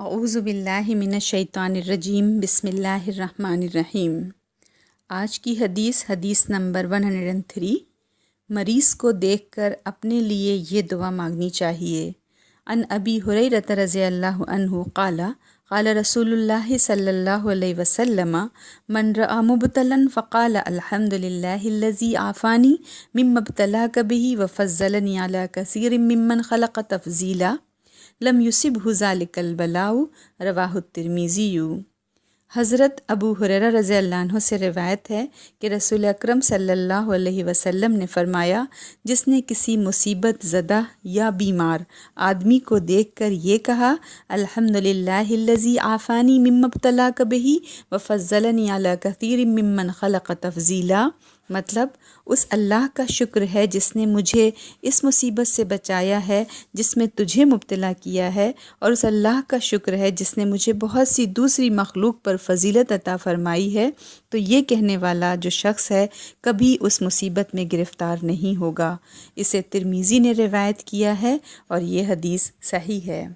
اعوذ باللہ من الشیطان الرجیم بسم اللہ الرحمن الرحیم۔ آج کی حدیث نمبر 103۔ مریض کو دیکھ کر اپنے لیے یہ دعا مانگنی چاہیے۔ عن ابی ہریرہ رضی اللہ عنہ قال قال رسول اللہ صلی اللہ علیہ وسلم من رأى مبتلا فقال الحمد للہ الذی عافانی مما ابتلاک بہ وفضلنی علی کثیر ممن خلق تفضیلا لم یصبہ ذلک البلاء رواہ الترمذی۔ حضرت ابو ہریرہ رضی اللہ عنہ سے روایت ہے کہ رسول اکرم صلی اللہ علیہ وسلم نے فرمایا، جس نے کسی مصیبت زدہ یا بیمار آدمی کو دیکھ کر یہ کہا الحمدللہ الذی عافانی مما ابتلاک بہ وفضلنی علی کثیر ممن خلق تفضیلا، مطلب اس اللہ کا شکر ہے جس نے مجھے اس مصیبت سے بچایا ہے جس میں تجھے مبتلا کیا ہے، اور اس اللہ کا شکر ہے جس نے مجھے بہت سی دوسری مخلوق پر فضیلت عطا فرمائی ہے، تو یہ کہنے والا جو شخص ہے کبھی اس مصیبت میں گرفتار نہیں ہوگا۔ اسے ترمذی نے روایت کیا ہے اور یہ حدیث صحیح ہے۔